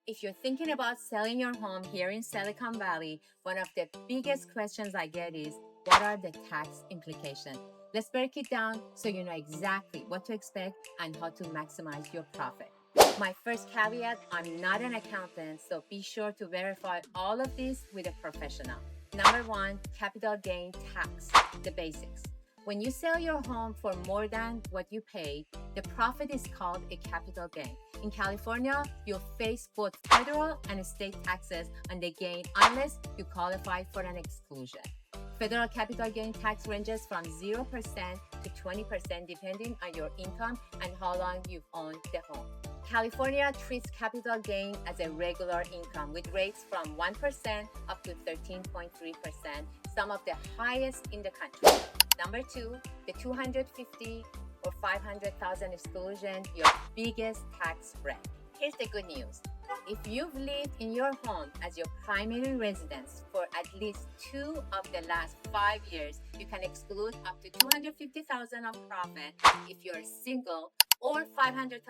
If you're thinking about selling your home here in Silicon Valley, one of the biggest questions I get is, what are the tax implications? Let's break it down so you know exactly what to expect and how to maximize your profit. My first caveat, I'm not an accountant, so be sure to verify all of this with a professional. Number one, capital gain tax, the basics. When you sell your home for more than what you paid, the profit is called a capital gain. In California, you'll face both federal and state taxes on the gain unless you qualify for an exclusion. Federal capital gain tax ranges from 0% to 20% depending on your income and how long you've owned the home. California treats capital gain as a regular income with rates from 1% up to 13.3%, some of the highest in the country. Number two, the 250 or 500,000 exclusion, your biggest tax break. Here's the good news. If you've lived in your home as your primary residence for at least 2 of the last 5 years, you can exclude up to $250,000 of profit if you're single, or $500,000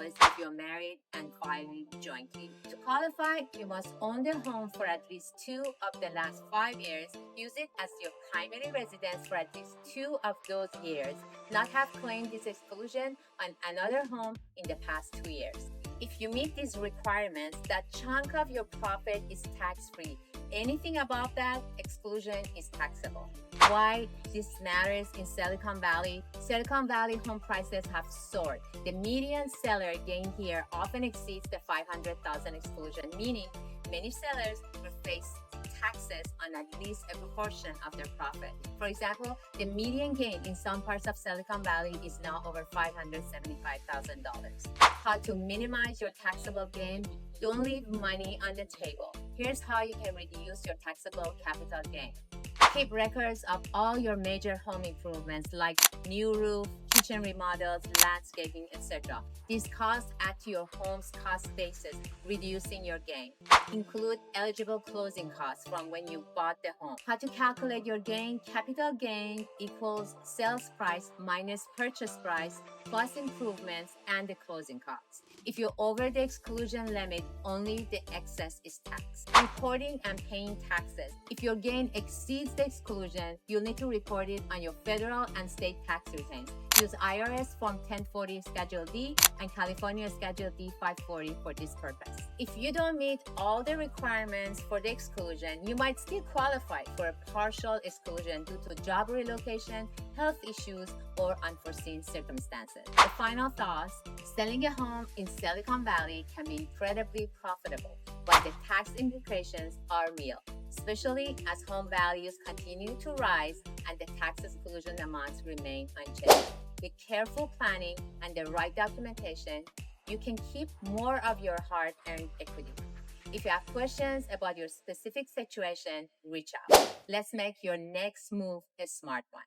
if you're married and filing jointly. To qualify, you must own the home for at least 2 of the last 5 years, use it as your primary residence for at least 2 of those years, not have claimed this exclusion on another home in the past 2 years. If you meet these requirements, that chunk of your profit is tax-free. Anything above that exclusion is taxable. Why this matters in Silicon Valley? Silicon Valley home prices have soared. The median seller gain here often exceeds the $500,000 exclusion, meaning many sellers will face taxes on at least a proportion of their profit. For example, the median gain in some parts of Silicon Valley is now over $575,000. How to minimize your taxable gain? Don't leave money on the table. Here's how you can reduce your taxable capital gain. Keep records of all your major home improvements like new roof, kitchen remodels, landscaping, etc. These costs add to your home's cost basis, reducing your gain. Include eligible closing costs from when you bought the home. How to calculate your gain? Capital gain equals sales price minus purchase price plus improvements and the closing costs. If you're over the exclusion limit, only the excess is taxed. Reporting and paying taxes. If your gain exceeds the exclusion, you'll need to report it on your federal and state tax returns. Use IRS Form 1040 Schedule D and California Schedule D 540 for this purpose. If you don't meet all the requirements for the exclusion, you might still qualify for a partial exclusion due to job relocation, health issues, or unforeseen circumstances. The final thoughts, selling a home in Silicon Valley can be incredibly profitable, but the tax implications are real, especially as home values continue to rise and the tax exclusion amounts remain unchanged. With careful planning and the right documentation, you can keep more of your hard-earned equity. If you have questions about your specific situation, reach out. Let's make your next move a smart one.